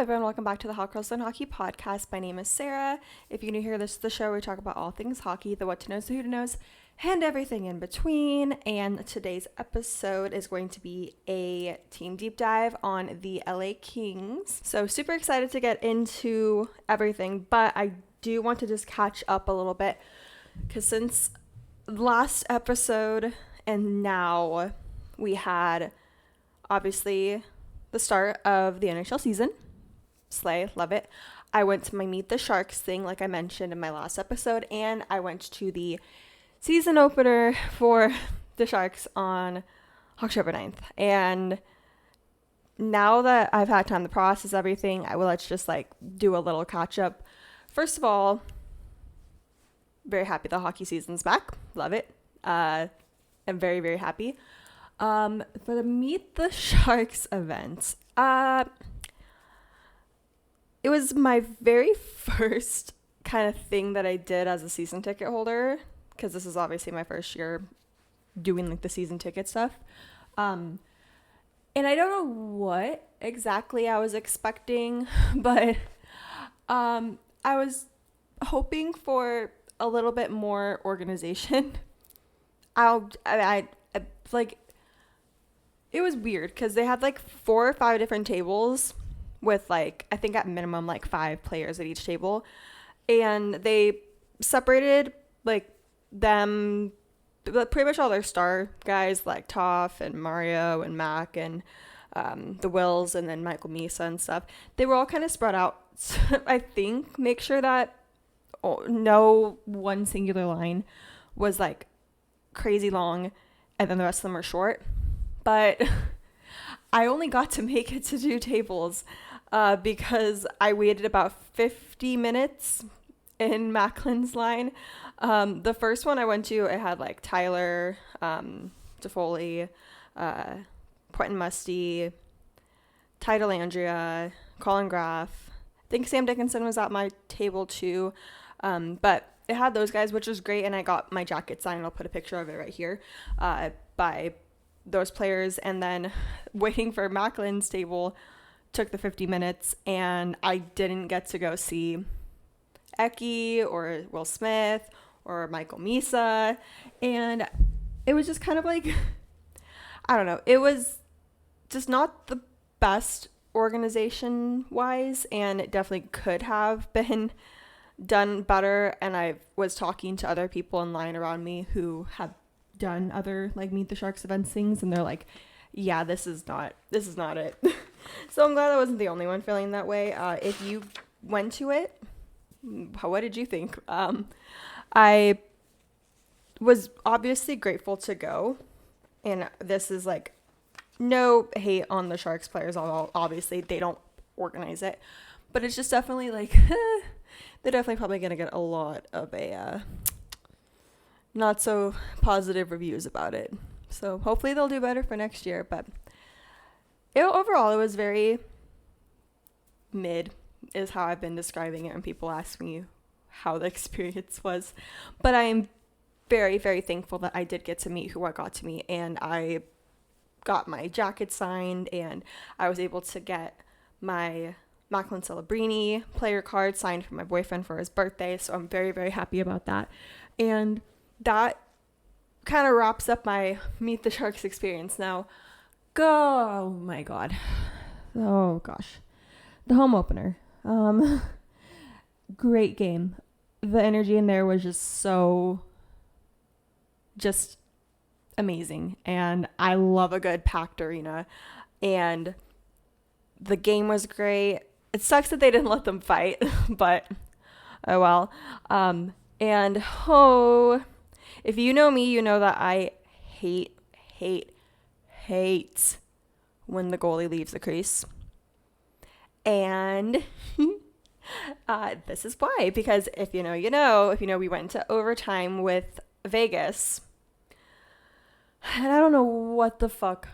everyone, welcome back to the Hot Girls and Hockey podcast. My name is Sarah. If you're new here, this is the show where we talk about all things hockey, the what to knows, the who to knows, and everything in between. And today's episode is going to be a team deep dive on the LA Kings. So super excited to get into everything, but I do want to just catch up a little bit because since last episode and now we had obviously the start of the NHL season. Slay, love it. I went to my Meet the Sharks thing, like I mentioned in my last episode, and I went to the season opener for the Sharks on October 9th. And now that I've had time to process everything, let's just do a little catch up. First of all, very happy the hockey season's back. Love it. I'm very, very happy. For the Meet the Sharks event, it was my very first kind of thing that I did as a season ticket holder, because this is obviously my first year doing the season ticket stuff. And I don't know what exactly I was expecting, but I was hoping for a little bit more organization. It was weird because they had 4 or 5 different tables with I think at minimum 5 players at each table, and they separated them, pretty much all their star guys like Toph and Mario and Mac and the Wills and then Michael Misa and stuff. They were all kind of spread out. So I think make sure that no one singular line was crazy long and then the rest of them are short. But I only got to make it to 2 tables because I waited about 50 minutes in Macklin's line. The first one I went to, it had Tyler, Toffoli, Quentin Musty, Ty Dellandrea, Colin Graff. I think Sam Dickinson was at my table too. But it had those guys, which was great. And I got my jacket signed. I'll put a picture of it right here by those players. And then waiting for Macklin's table took the 50 minutes, and I didn't get to go see Eki or Will Smith or Michael Misa, and it was just kind of I don't know, it was just not the best organization wise, and it definitely could have been done better. And I was talking to other people in line around me who have done other Meet the Sharks events things, and they're yeah, this is not it. So I'm glad I wasn't the only one feeling that way. If you went to it, what did you think? I was obviously grateful to go, and this is no hate on the Sharks players. Obviously they don't organize it, but it's just definitely they're definitely probably gonna get a lot of not so positive reviews about it. So hopefully they'll do better for next year. But overall, it was very mid is how I've been describing it when people ask me how the experience was. But I am very, very thankful that I did get to meet who I got to meet. And I got my jacket signed, and I was able to get my Macklin Celebrini player card signed for my boyfriend for his birthday. So I'm very, very happy about that. And that kind of wraps up my Meet the Sharks experience. Now, oh my god, oh gosh, the home opener, great game. The energy in there was just amazing, and I love a good packed arena, and the game was great. It sucks that they didn't let them fight, but oh well. And if you know me, you know that I hate when the goalie leaves the crease. And this is why. Because if you know, you know. If you know, we went into overtime with Vegas. And I don't know what the fuck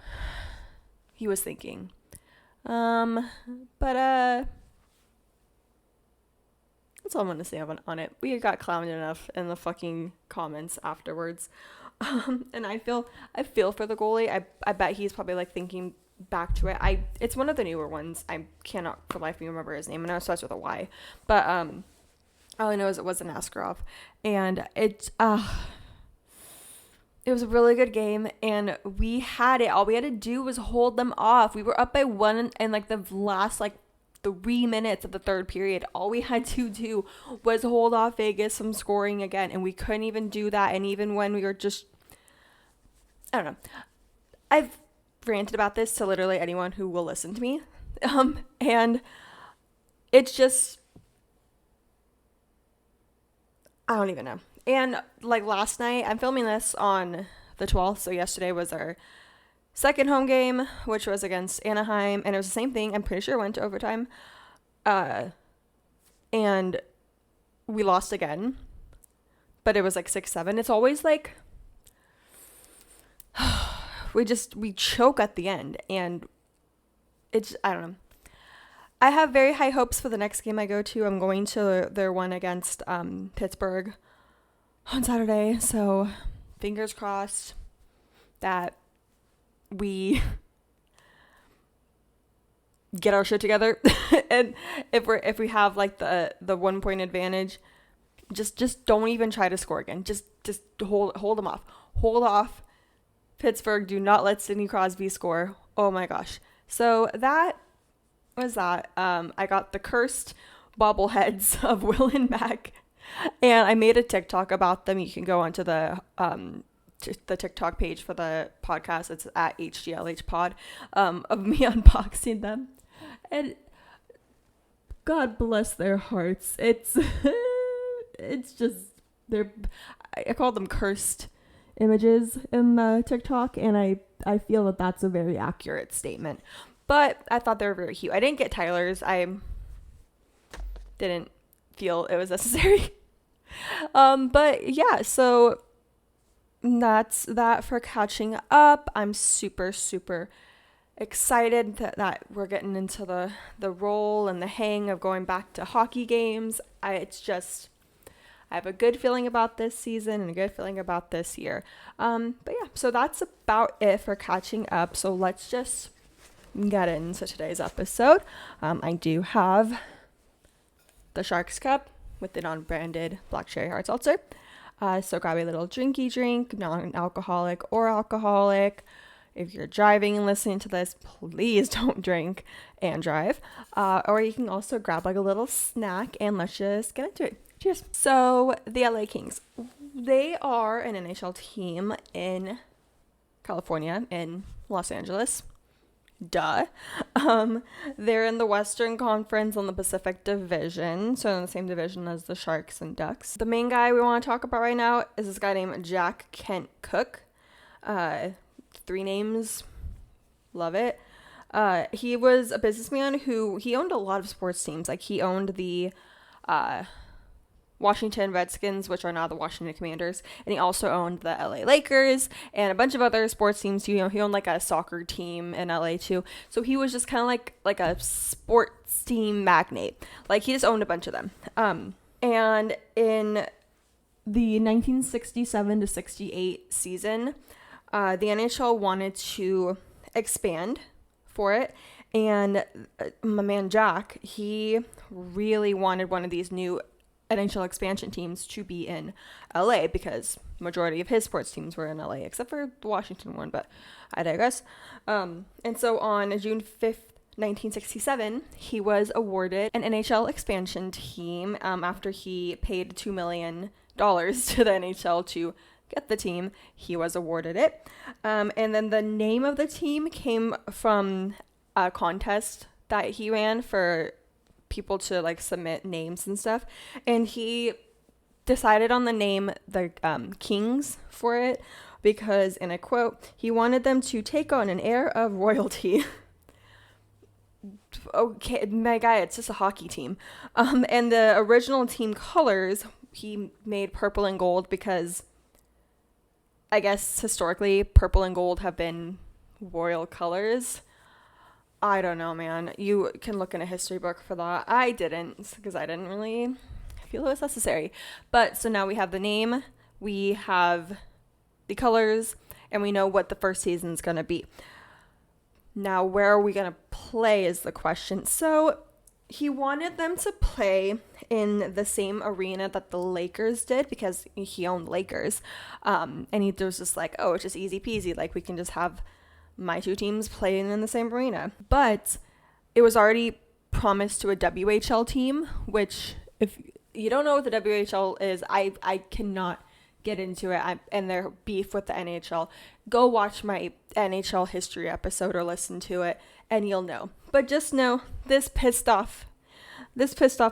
he was thinking. But that's all I'm going to say on it. We got clowned enough in the fucking comments afterwards. And I feel for the goalie. I bet he's probably thinking back to it. It's one of the newer ones. I cannot for life of me remember his name. I know it starts with a Y, but all I know is it was an Askarov, and it was a really good game, and we had it. All we had to do was hold them off. We were up by 1 in like the last like 3 minutes of the third period. All we had to do was hold off Vegas from scoring again, and we couldn't even do that. And even when we were just, I don't know. I've ranted about this to literally anyone who will listen to me, and it's just, I don't even know. And like last night, I'm filming this on the 12th, so yesterday was our second home game, which was against Anaheim, and it was the same thing. I'm pretty sure it went to overtime. And we lost again, but it was like 6-7. It's always like we choke at the end, and it's, I don't know. I have very high hopes for the next game I go to. I'm going to their one against Pittsburgh on Saturday, so fingers crossed that we get our shit together. And if we have like the 1 point advantage, just don't even try to score again. Just hold them off. Hold off Pittsburgh. Do not let Sidney Crosby score. Oh my gosh. So that was that. I got the cursed bobbleheads of Will and Mac, and I made a TikTok about them. You can go onto the TikTok page for the podcast. It's at HGLH Pod, of me unboxing them, and God bless their hearts. It's just, I call them cursed images in the TikTok, and I feel that that's a very accurate statement. But I thought they were very cute. I didn't get Tyler's. I didn't feel it was necessary. But yeah, so that's that for catching up. I'm super, super excited that we're getting into the role and the hang of going back to hockey games. I have a good feeling about this season and a good feeling about this year. But yeah, so that's about it for catching up. So let's just get into today's episode. I do have the Sharks Cup with the non-branded black cherry hard seltzer. So grab a little drinky drink, non-alcoholic or alcoholic. If you're driving and listening to this, please don't drink and drive. Or you can also grab like a little snack, and let's just get into it. Cheers. So the LA Kings, they are an NHL team in California, in Los Angeles. Duh. They're in the Western Conference on the Pacific Division, so in the same division as the Sharks and Ducks. The main guy we want to talk about right now is this guy named Jack Kent Cooke. 3 names. Love it. He was a businessman he owned a lot of sports teams. Like he owned the Washington Redskins, which are now the Washington Commanders, and he also owned the LA Lakers and a bunch of other sports teams. He owned like a soccer team in LA too. So he was just kind of like a sports team magnate. Like he just owned a bunch of them. And in the 1967 to 68 season, the NHL wanted to expand for it, and my man Jack, he really wanted one of these new NHL expansion teams to be in LA, because majority of his sports teams were in LA, except for the Washington one, but I digress. And so on June 5th, 1967, he was awarded an NHL expansion team after he paid $2 million to the NHL to get the team. He was awarded it. And then the name of the team came from a contest that he ran for people to like submit names and stuff, and he decided on the name the Kings for it because, in a quote, he wanted them to take on an air of royalty. Okay, my guy, it's just a hockey team. And the original team colors he made purple and gold because I guess historically purple and gold have been royal colors. I don't know, man. You can look in a history book for that. I didn't, because I didn't really feel it was necessary. But so now we have the name, we have the colors, and we know what the first season's going to be. Now, where are we going to play is the question. So he wanted them to play in the same arena that the Lakers did because he owned Lakers. And he was just like, oh, it's just easy peasy. Like, we can just have my two teams playing in the same arena. But it was already promised to a WHL team, which, if you don't know what the WHL is, I cannot get into it, and their beef with the NHL. Go watch my NHL history episode or listen to it and you'll know. But just know this pissed off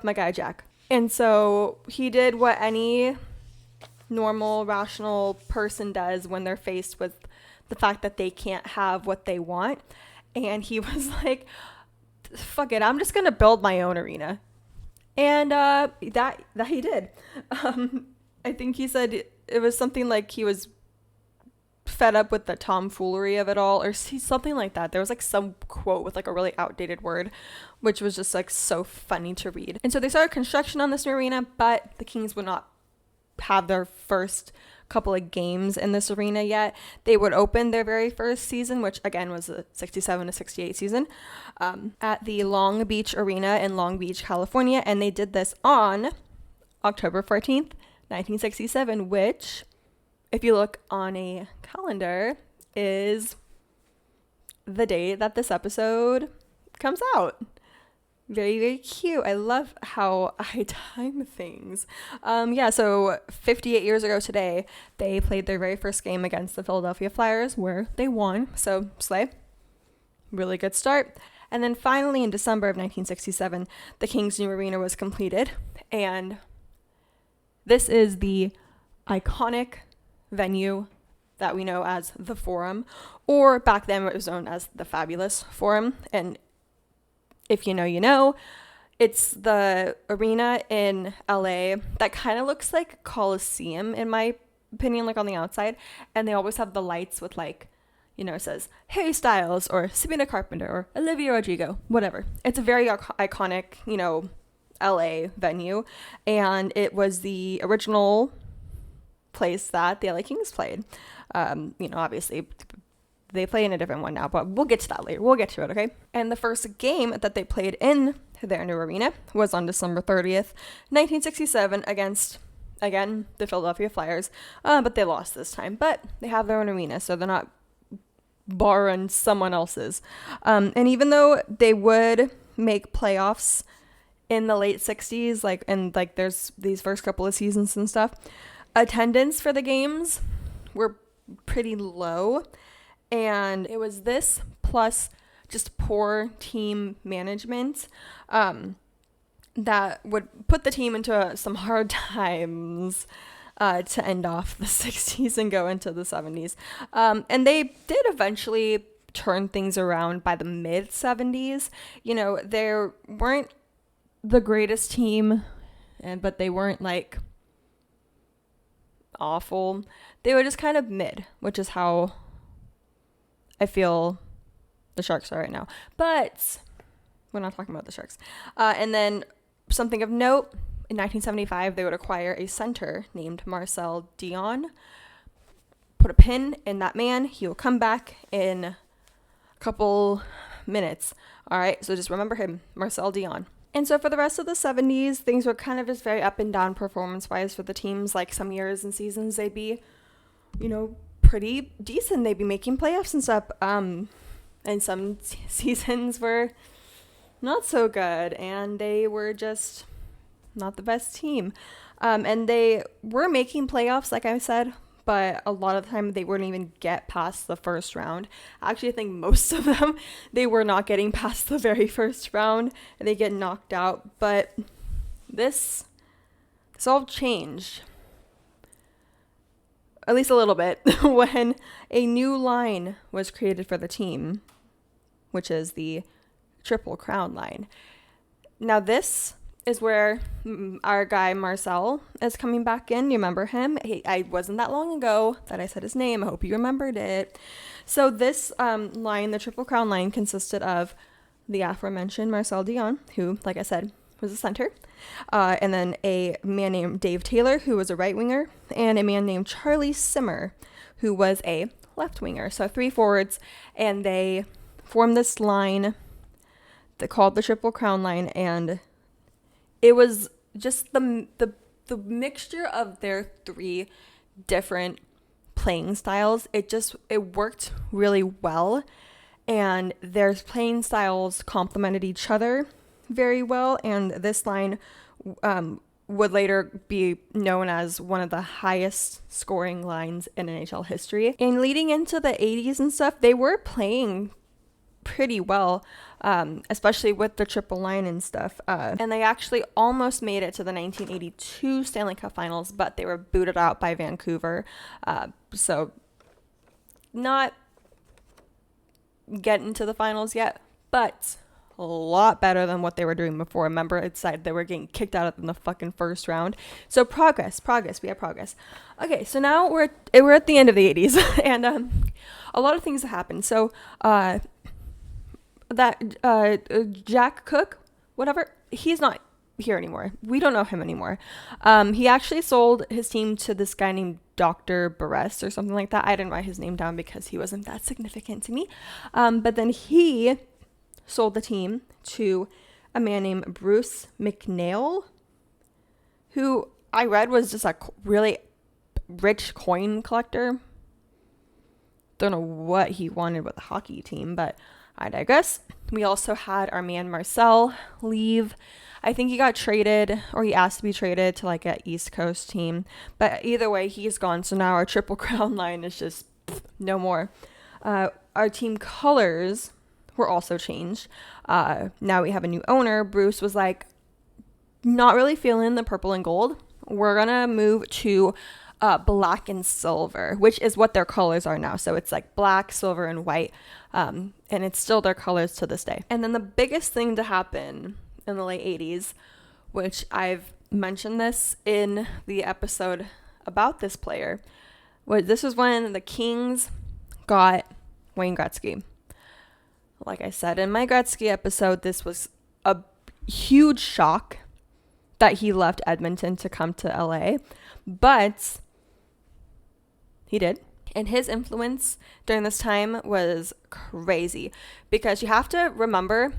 my guy Jack. And so he did what any normal rational person does when they're faced with the fact that they can't have what they want. And he was like, fuck it, I'm just gonna build my own arena. And that he did. I think he said it was something like he was fed up with the tomfoolery of it all, or something like that. There was like some quote with like a really outdated word, which was just like so funny to read. And so they started construction on this new arena, but the Kings would not have their first couple of games in this arena yet. They would open their very first season, which again was the 67 to 68 season, at the Long Beach Arena in Long Beach, California. And they did this on October 14th, 1967, which, if you look on a calendar, is the day that this episode comes out. Very, very cute. I love how I time things. So 58 years ago today, they played their very first game against the Philadelphia Flyers, where they won. So, slay. Really good start. And then finally, in December of 1967, the Kings' new arena was completed. And this is the iconic venue that we know as the Forum, or back then it was known as the Fabulous Forum. And if you know, you know. It's the arena in LA that kind of looks like Coliseum, in my opinion, like on the outside. And they always have the lights with like, it says Harry Styles or Sabrina Carpenter or Olivia Rodrigo, whatever. It's a very iconic, LA venue. And it was the original place that the LA Kings played. Obviously they play in a different one now, but we'll get to that later. We'll get to it, okay? And the first game that they played in their new arena was on December 30th, 1967 against, again, the Philadelphia Flyers. But they lost this time. But they have their own arena, so they're not borrowing someone else's. And even though they would make playoffs in the late 60s, there's these first couple of seasons and stuff, attendance for the games were pretty low. And it was this plus just poor team management that would put the team into some hard times to end off the 60s and go into the 70s. And they did eventually turn things around by the mid 70s. They weren't the greatest team, but they weren't like awful. They were just kind of mid, which is how I feel the Sharks are right now. But we're not talking about the Sharks. And then something of note, in 1975, they would acquire a center named Marcel Dionne. Put a pin in that man. He will come back in a couple minutes. All right, so just remember him, Marcel Dionne. And so for the rest of the 70s, things were kind of just very up and down performance-wise for the teams. Like some years and seasons, they'd be, pretty decent. They'd be making playoffs and stuff. And some seasons were not so good, and they were just not the best team. And they were making playoffs, like I said, but a lot of the time they wouldn't even get past the first round. Actually, I think most of them, they were not getting past the very first round, and they get knocked out. But this all changed, at least a little bit, when a new line was created for the team, which is the Triple Crown line. Now this is where our guy Marcel is coming back in. You remember him? I wasn't that long ago that I said his name. I hope you remembered it. So this line, the Triple Crown line, consisted of the aforementioned Marcel Dionne, who, like I said, was a center, and then a man named Dave Taylor, who was a right winger, and a man named Charlie Simmer, who was a left winger. So 3 forwards, and they formed this line that called the Triple Crown line, and it was just the mixture of their three different playing styles. It worked really well, and their playing styles complemented each other very well, and this line would later be known as one of the highest scoring lines in NHL history. And leading into the 80s and stuff, they were playing pretty well, especially with the triple line and stuff. And they actually almost made it to the 1982 Stanley Cup Finals, but they were booted out by Vancouver. So not getting to the finals yet, but a lot better than what they were doing before. Remember, it said they were getting kicked out in the fucking first round. So progress. We have progress. Okay, so now we're at the end of the 80s, and a lot of things have happened. So Jack Cook, whatever, he's not here anymore. We don't know him anymore. He actually sold his team to this guy named Dr. Barres or something like that. I didn't write his name down because he wasn't that significant to me. But then he sold the team to a man named Bruce McNeil, who I read was just a really rich coin collector. Don't know what he wanted with a hockey team, but I digress. We also had our man Marcel leave. I think he got traded, or he asked to be traded to like an East Coast team. But either way, he's gone. So now our Triple Crown line is just no more. Our team colors were also changed. Now we have a new owner. Bruce was like, not really feeling the purple and gold. We're going to move to black and silver, which is what their colors are now. So it's like black, silver, and white. And it's still their colors to this day. And then the biggest thing to happen in the late 80s, which I've mentioned this in the episode about this player, this was when the Kings got Wayne Gretzky. Like I said in my Gretzky episode, this was a huge shock that he left Edmonton to come to LA, but he did. And his influence during this time was crazy, because you have to remember,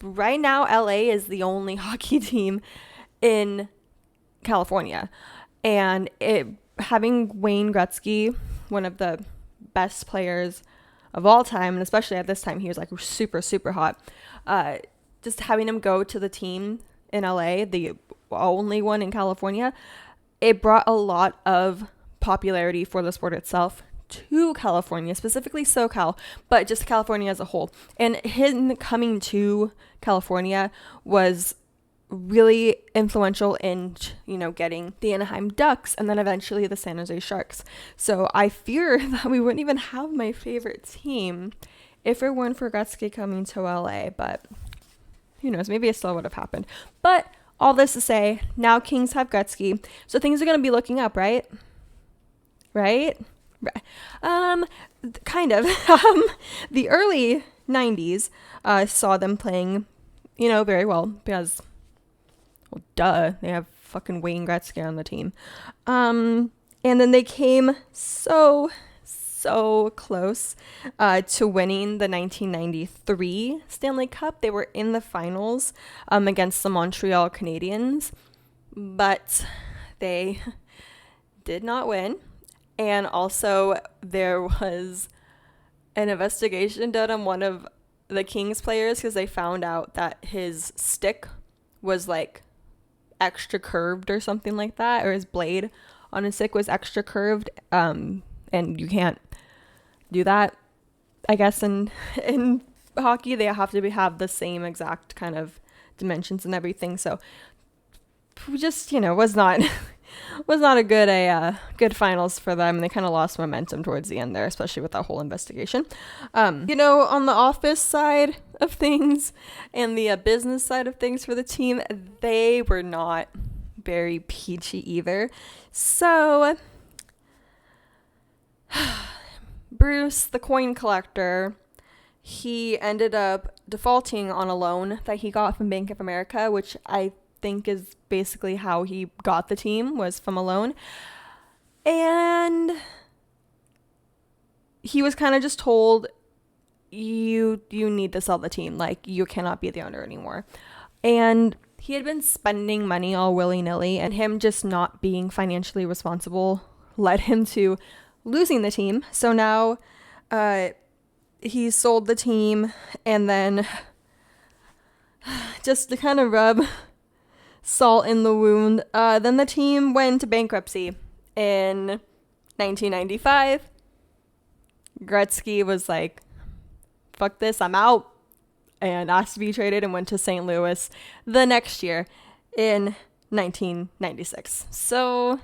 right now LA is the only hockey team in California, and having Wayne Gretzky, one of the best players of all time, and especially at this time, he was like super, super hot. Just having him go to the team in LA, the only one in California, it brought a lot of popularity for the sport itself to California, specifically SoCal, but just California as a whole. And him coming to California was really influential in, getting the Anaheim Ducks and then eventually the San Jose Sharks. So I fear that we wouldn't even have my favorite team if it weren't for Gretzky coming to LA, but who knows, maybe it still would have happened. But all this to say, now Kings have Gretzky, so things are going to be looking up, right? Kind of. The early 90s saw them playing, very well, because, well, duh, they have fucking Wayne Gretzky on the team. And then they came so close to winning the 1993 Stanley Cup. They were in the finals against the Montreal Canadiens, but they did not win. And also, there was an investigation done on one of the Kings players because they found out that his stick was like extra curved or something like that, or his blade on his stick was extra curved. And you can't do that, I guess, in hockey. They have to have the same exact kind of dimensions and everything. So just, was not a good finals for them. They kind of lost momentum towards the end there, especially with that whole investigation. On the office side of things and the business side of things for the team, they were not very peachy either. So Bruce, the coin collector, he ended up defaulting on a loan that he got from Bank of America, which I think is basically how he got the team, was from a loan. And he was kind of just told, you need to sell the team. Like, you cannot be the owner anymore. And he had been spending money all willy-nilly, and him just not being financially responsible led him to losing the team. So now he sold the team, and then just to kind of rub salt in the wound, then the team went into bankruptcy in 1995. Gretzky was like, fuck this, I'm out, and asked to be traded and went to St. Louis the next year in 1996. So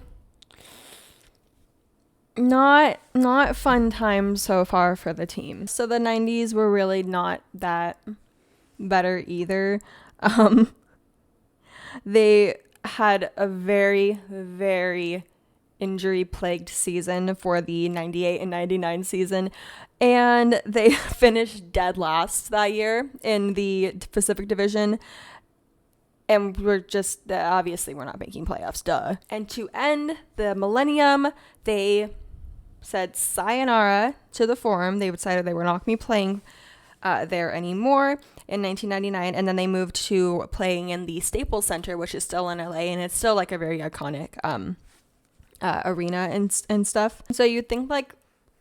not fun times so far for the team. So the 90s were really not that better either. They had a very, very injury-plagued season for the 98 and 99 season, and they finished dead last that year in the Pacific Division, and we're just, obviously we're not making playoffs, duh. And to end the millennium, they said sayonara to the Forum. They decided they were not going to be playing there anymore in 1999, and then they moved to playing in the Staples Center, which is still in LA, and it's still like a very iconic arena and stuff. So you'd think like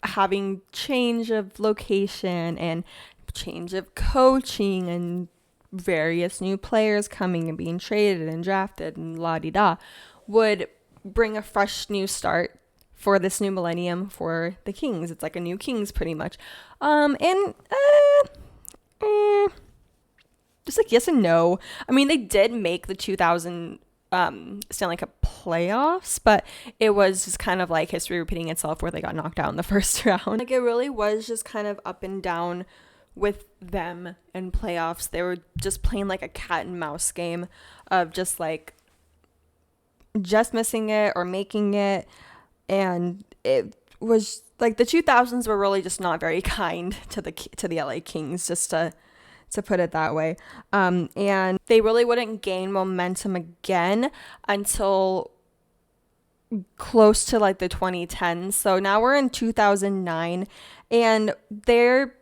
having change of location and change of coaching and various new players coming and being traded and drafted and la-di-da would bring a fresh new start for this new millennium for the Kings. It's like a new Kings pretty much. Just like yes and no. I mean, they did make the 2000 Stanley Cup playoffs, but it was just kind of like history repeating itself where they got knocked out in the first round. Like, it really was just kind of up and down with them in playoffs. They were just playing like a cat and mouse game of just like just missing it or making it, and it was like the 2000s were really just not very kind to the LA Kings, just to put it that way. And they really wouldn't gain momentum again until close to like the 2010s. So now we're in 2009, and they're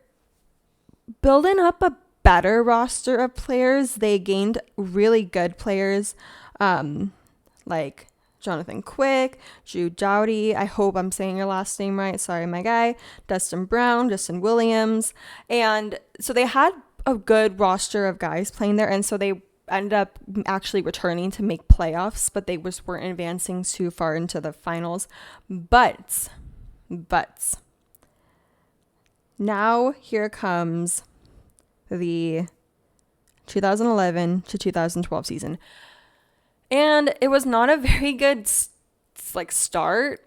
building up a better roster of players. They gained really good players, like Jonathan Quick, Drew Doughty, I hope I'm saying your last name right, sorry my guy, Dustin Brown, Justin Williams, and so they had a good roster of guys playing there, and so they ended up actually returning to make playoffs, but they weren't advancing too far into the finals. But now here comes the 2011 to 2012 season, and it was not a very good start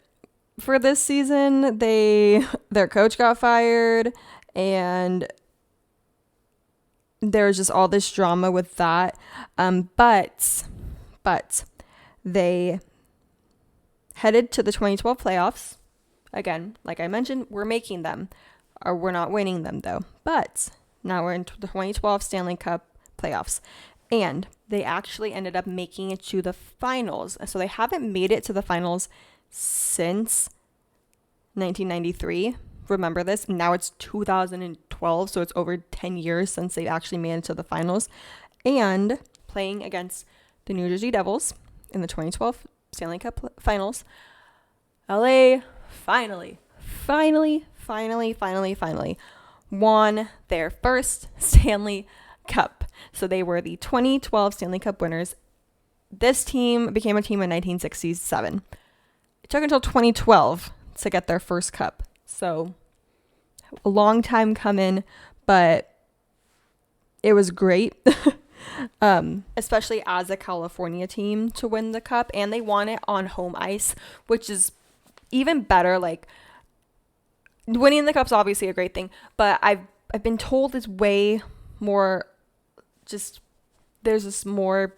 for this season. Their coach got fired, and there was just all this drama with that. But they headed to the 2012 playoffs. Again, like I mentioned, we're making them, or we're not winning them though. But now we're in the 2012 Stanley Cup playoffs, and they actually ended up making it to the finals. So they haven't made it to the finals since 1993. Remember this? Now it's 2012, so it's over 10 years since they actually made it to the finals. And playing against the New Jersey Devils in the 2012 Stanley Cup finals, LA finally won their first Stanley Cup. So they were the 2012 Stanley Cup winners. This team became a team in 1967. It took until 2012 to get their first cup. So a long time coming, but it was great, especially as a California team to win the cup, and they won it on home ice, which is even better. Like, winning the cup's obviously a great thing, but I've been told it's way more, just there's just more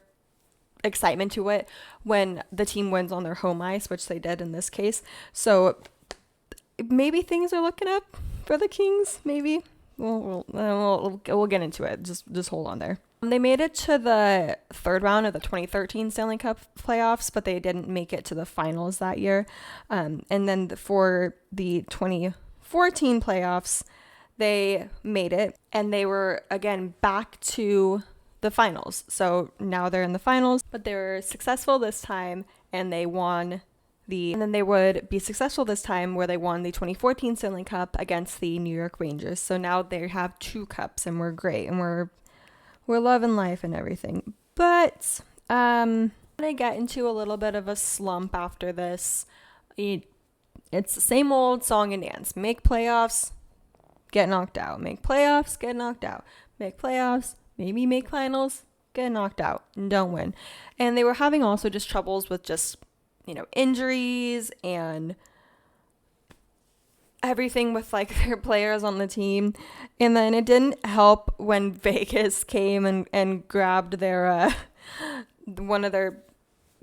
excitement to it when the team wins on their home ice, which they did in this case. So maybe things are looking up for the Kings. Maybe we'll get into it. Just hold on there. They made it to the third round of the 2013 Stanley Cup playoffs, but they didn't make it to the finals that year. And then for the 2014 playoffs, they made it, and they were again back to the finals. So now they're in the finals, but they were successful this time, and they won and then they would be successful this time where they won the 2014 Stanley Cup against the New York Rangers. So now they have 2 cups, and we're great, and we're loving life and everything. But I get into a little bit of a slump after this. It's the same old song and dance. Make playoffs, get knocked out. Make playoffs, get knocked out. Make playoffs, maybe make finals, get knocked out, and don't win. And they were having also just troubles with just, injuries and everything with like their players on the team. And then it didn't help when Vegas came and grabbed their one of their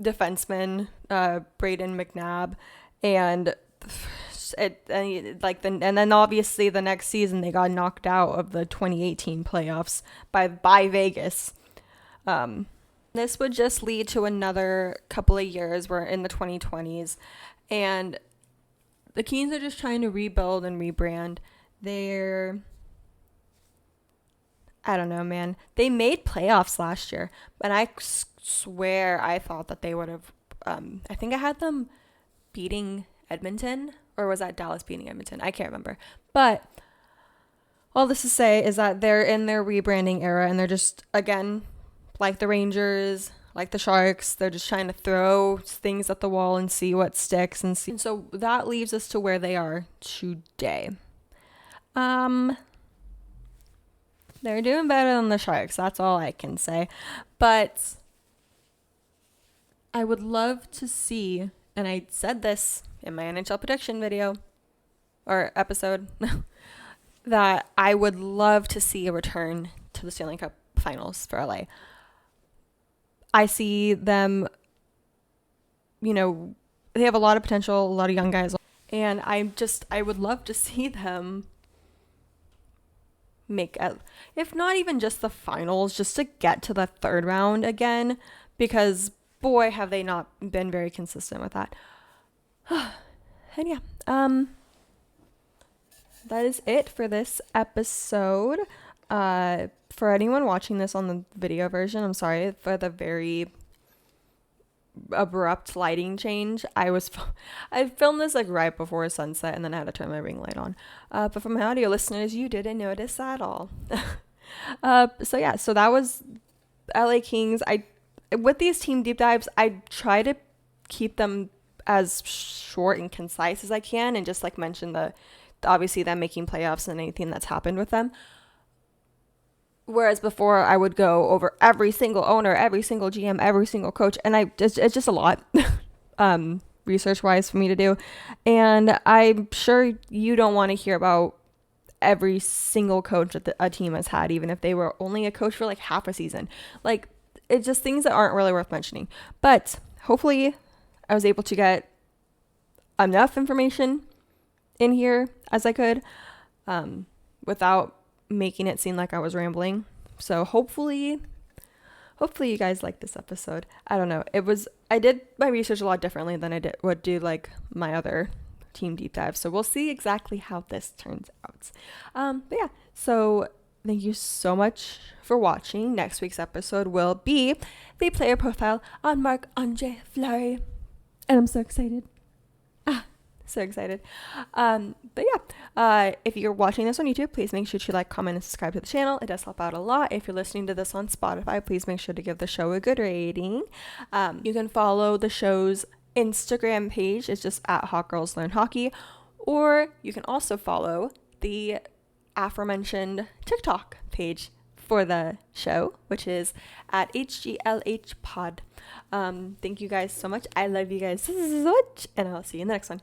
defensemen, Braden McNabb, and then obviously the next season they got knocked out of the 2018 playoffs by Vegas. This would just lead to another couple of years. We're in the 2020s, and the Kings are just trying to rebuild and rebrand. I don't know, man. They made playoffs last year, and I swear I thought that they would have. I think I had them beating Edmonton, or was that Dallas beating Edmonton? I can't remember. But all this to say is that they're in their rebranding era, and they're just, again, like the Rangers, like the Sharks, they're just trying to throw things at the wall and see what sticks. And so that leaves us to where they are today. They're doing better than the Sharks. That's all I can say. But I would love to see, and I said this in my NHL prediction video or episode, that I would love to see a return to the Stanley Cup Finals for LA. I see them, they have a lot of potential, a lot of young guys, and I would love to see them make, if not even just the finals, just to get to the 3rd round again, because boy, have they not been very consistent with that. And yeah, that is it for this episode. For anyone watching this on the video version, I'm sorry for the very abrupt lighting change. I filmed this like right before sunset, and then I had to turn my ring light on. But for my audio listeners, you didn't notice at all. So that was LA Kings. With these team deep dives, I try to keep them as short and concise as I can, and just like mention obviously them making playoffs and anything that's happened with them. Whereas before I would go over every single owner, every single GM, every single coach, and it's just a lot research wise for me to do. And I'm sure you don't want to hear about every single coach that a team has had, even if they were only a coach for like half a season. Like, it's just things that aren't really worth mentioning. But hopefully I was able to get enough information in here as I could, without making it seem like I was rambling. So hopefully you guys like this episode. I don't know. I did my research a lot differently than I would do like my other team deep dive. So we'll see exactly how this turns out. But yeah, so thank you so much for watching. Next week's episode will be the player profile on Marc-Andre Fleury. And I'm so excited. So excited. But yeah, if you're watching this on YouTube, please make sure to like, comment, and subscribe to the channel. It does help out a lot. If you're listening to this on Spotify, please make sure to give the show a good rating. You can follow the show's Instagram page. It's just at Hot Girls Learn Hockey. Or you can also follow the aforementioned TikTok page for the show, which is at HGLH Pod. Thank you guys so much. I love you guys so much, and I'll see you in the next one.